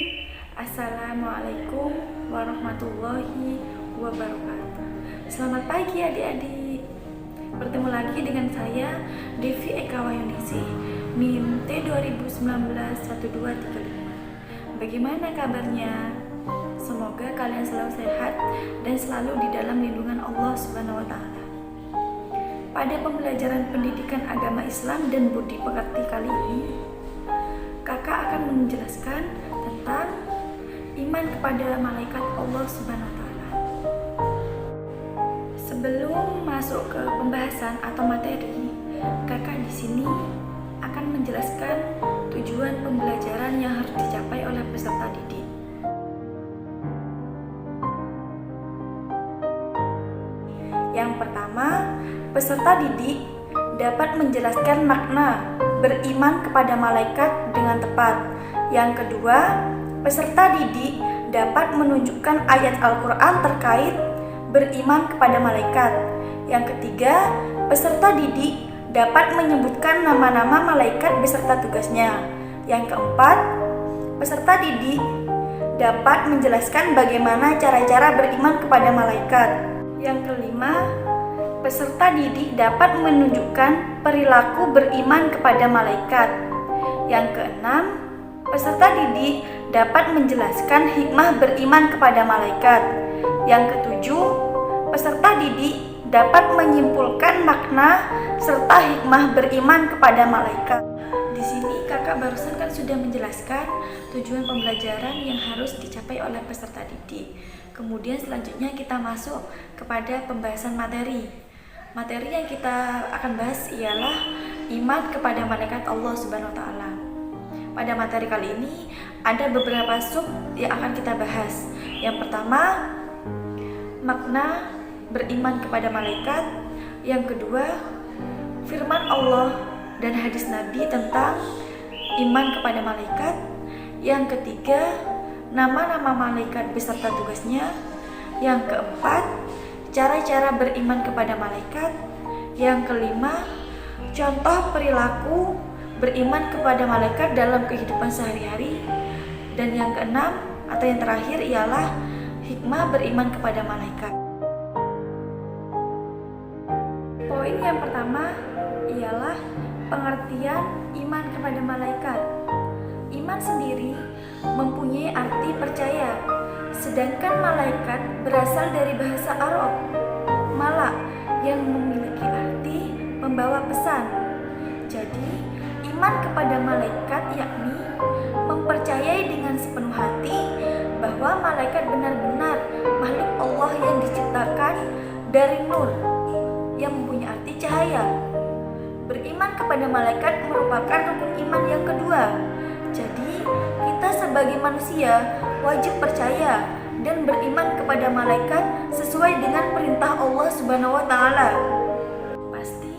Bismillahirrahmanirrahim. Assalamualaikum warahmatullahi wabarakatuh. Selamat pagi adik-adik. Bertemu lagi dengan saya Devi Eka Wayuningsih, NIM T20191235. Bagaimana kabarnya? Semoga kalian selalu sehat dan selalu di dalam lindungan Allah Subhanahu wa taala. Pada pembelajaran pendidikan agama Islam dan budi pekerti kali ini, kakak akan menjelaskan tentang iman kepada malaikat Allah Subhanahu wa taala. Sebelum masuk ke pembahasan atau materi, kakak di sini akan menjelaskan tujuan pembelajaran yang harus dicapai oleh peserta didik. Yang pertama, peserta didik dapat menjelaskan makna beriman kepada malaikat dengan tepat. Yang kedua, peserta didik dapat menunjukkan ayat Al-Quran terkait beriman kepada malaikat. Yang ketiga, peserta didik dapat menyebutkan nama-nama malaikat beserta tugasnya. Yang keempat, peserta didik dapat menjelaskan bagaimana cara-cara beriman kepada malaikat. Yang kelima, peserta didik dapat menunjukkan perilaku beriman kepada malaikat. Yang keenam, peserta didik dapat menjelaskan hikmah beriman kepada malaikat. Yang ketujuh, peserta didik dapat menyimpulkan makna serta hikmah beriman kepada malaikat. Di sini kakak barusan kan sudah menjelaskan tujuan pembelajaran yang harus dicapai oleh peserta didik. Kemudian selanjutnya kita masuk kepada pembahasan materi. Materi yang kita akan bahas ialah iman kepada malaikat Allah Subhanahu wa taala. Pada materi kali ini ada beberapa sub yang akan kita bahas. Yang pertama, makna beriman kepada malaikat. Yang kedua, firman Allah dan hadis Nabi tentang iman kepada malaikat. Yang ketiga, nama-nama malaikat beserta tugasnya. Yang keempat, cara-cara beriman kepada malaikat. Yang kelima, contoh perilaku beriman kepada malaikat dalam kehidupan sehari-hari. Dan yang keenam atau yang terakhir ialah hikmah beriman kepada malaikat. Poin yang pertama ialah pengertian iman kepada malaikat. Iman sendiri mempunyai arti percaya, sedangkan malaikat berasal dari bahasa Arab malak yang memiliki arti membawa pesan. Jadi, iman kepada malaikat yakni mempercayai dengan sepenuh hati bahwa malaikat benar-benar makhluk Allah yang diciptakan dari nur yang mempunyai arti cahaya. Beriman kepada malaikat merupakan rukun iman yang kedua. Jadi, kita sebagai manusia wajib percaya dan beriman kepada malaikat sesuai dengan perintah Allah Subhanahu wa taala. Pasti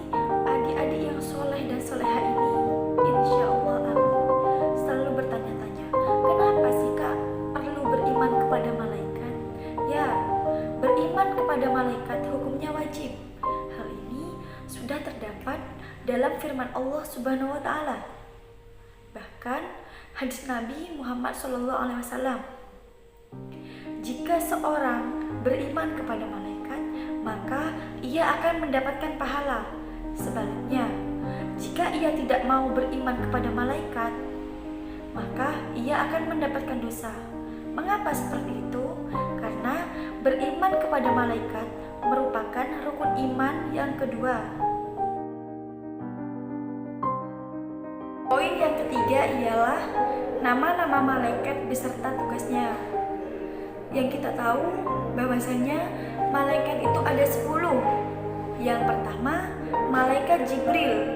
adik-adik yang soleh dan soleha ini insya Allah selalu bertanya-tanya, kenapa sih Kak perlu beriman kepada malaikat? Ya, beriman kepada malaikat hukumnya wajib. Hal ini sudah terdapat dalam firman Allah Subhanahu wa taala. Bahkan hadis Nabi Muhammad SAW, jika seorang beriman kepada malaikat, maka ia akan mendapatkan pahala. Sebaliknya, jika ia tidak mau beriman kepada malaikat, maka ia akan mendapatkan dosa. Mengapa seperti itu? Karena beriman kepada malaikat merupakan rukun iman yang kedua. Poin yang ketiga ialah nama-nama malaikat beserta tugasnya. Yang kita tahu bahwasanya malaikat itu ada 10. Yang pertama, malaikat Jibril,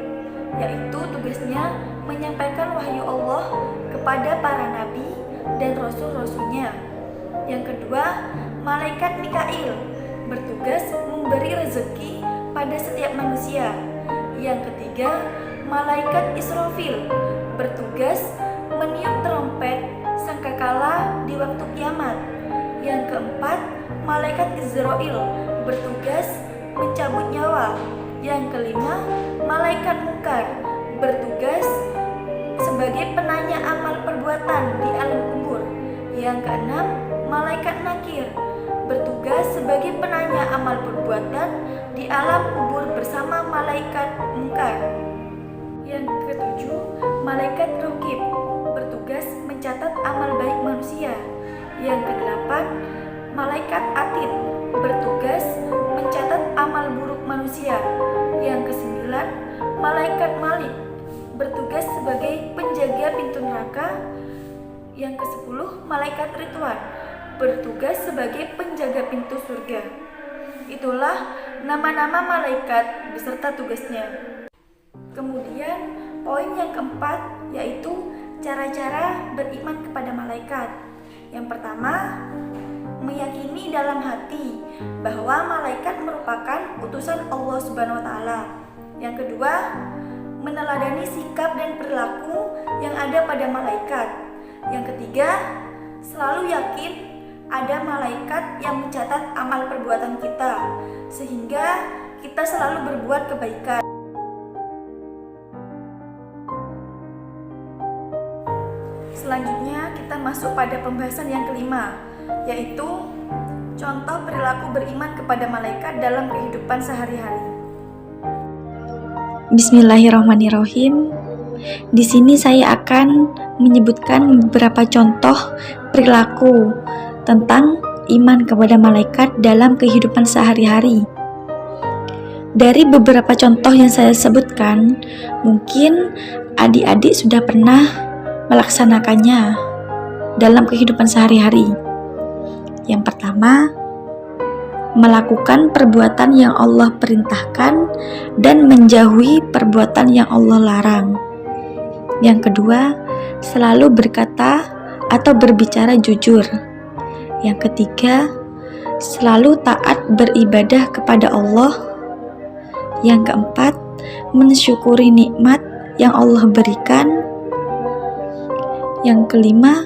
yaitu tugasnya menyampaikan wahyu Allah kepada para nabi dan rasul-rasulnya. Yang kedua, malaikat Mikail, bertugas memberi rezeki pada setiap manusia. Yang ketiga, malaikat Israfil, bertugas meniup trompet sangkakala di waktu kiamat. Yang keempat, malaikat Izrail, bertugas mencabut nyawa. Yang kelima, malaikat Munkar, bertugas sebagai penanya amal perbuatan di alam kubur. di alam kubur bersama malaikat mungkar. Yang ketujuh, malaikat raqib bertugas mencatat amal baik manusia. Yang kedelapan, malaikat atid bertugas mencatat amal buruk manusia. Yang kesembilan, malaikat malik bertugas sebagai penjaga pintu neraka. Yang kesepuluh, malaikat ridwan bertugas sebagai penjaga pintu surga. Itulah nama-nama malaikat beserta tugasnya. Kemudian poin yang keempat yaitu cara-cara beriman kepada malaikat. Yang pertama, meyakini dalam hati bahwa malaikat merupakan utusan Allah Subhanahu wa taala. Yang kedua, meneladani sikap dan perilaku yang ada pada malaikat. Yang ketiga, selalu yakin ada malaikat yang mencatat amal perbuatan kita, sehingga kita selalu berbuat kebaikan. Selanjutnya kita masuk pada pembahasan yang kelima, yaitu contoh perilaku beriman kepada malaikat dalam kehidupan sehari-hari. Bismillahirrahmanirrahim. Di sini saya akan menyebutkan beberapa contoh perilaku tentang iman kepada malaikat dalam kehidupan sehari-hari. Dari beberapa contoh yang saya sebutkan, mungkin adik-adik sudah pernah melaksanakannya dalam kehidupan sehari-hari. Yang pertama, melakukan perbuatan yang Allah perintahkan dan menjauhi perbuatan yang Allah larang. Yang kedua, selalu berkata atau berbicara jujur. Yang ketiga, selalu taat beribadah kepada Allah. Yang keempat, mensyukuri nikmat yang Allah berikan. Yang kelima,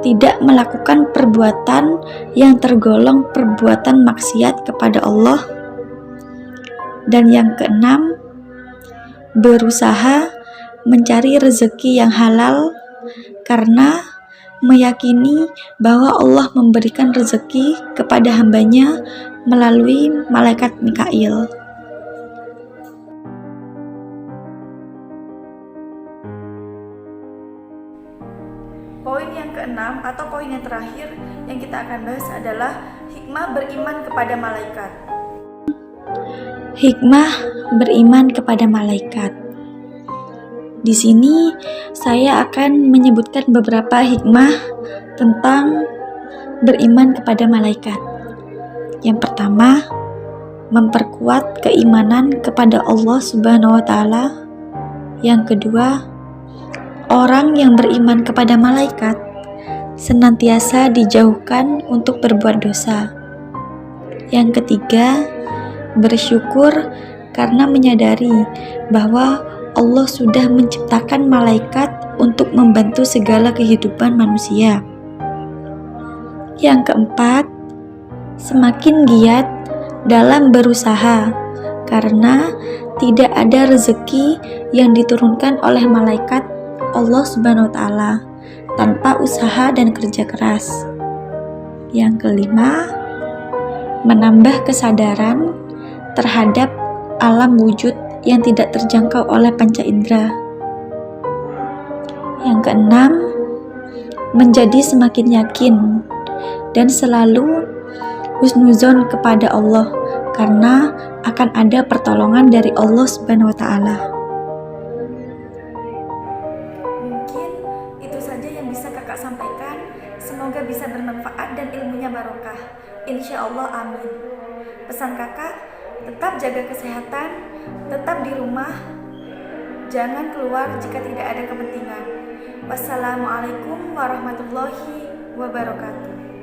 tidak melakukan perbuatan yang tergolong perbuatan maksiat kepada Allah. Dan yang keenam, berusaha mencari rezeki yang halal karena meyakini bahwa Allah memberikan rezeki kepada hambanya melalui malaikat Mikail. Poin yang keenam atau poin yang terakhir yang kita akan bahas adalah hikmah beriman kepada malaikat. Hikmah beriman kepada malaikat. Di sini saya akan menyebutkan beberapa hikmah tentang beriman kepada malaikat. Yang pertama, memperkuat keimanan kepada Allah Subhanahu wa taala. Yang kedua, orang yang beriman kepada malaikat senantiasa dijauhkan untuk berbuat dosa. Yang ketiga, bersyukur karena menyadari bahwa Allah sudah menciptakan malaikat untuk membantu segala kehidupan manusia. Yang keempat, semakin giat dalam berusaha karena tidak ada rezeki yang diturunkan oleh malaikat Allah Subhanahu wa taala tanpa usaha dan kerja keras. Yang kelima, menambah kesadaran terhadap alam wujud yang tidak terjangkau oleh panca indera. Yang keenam, menjadi semakin yakin dan selalu husnuzon kepada Allah karena akan ada pertolongan dari Allah Subhanahu wa taala. Mungkin itu saja yang bisa kakak sampaikan. Semoga bisa bermanfaat dan ilmunya barokah. Insya Allah, amin. Pesan kakak, tetap jaga kesehatan, tetap di rumah, jangan keluar jika tidak ada kepentingan. Wassalamualaikum warahmatullahi wabarakatuh.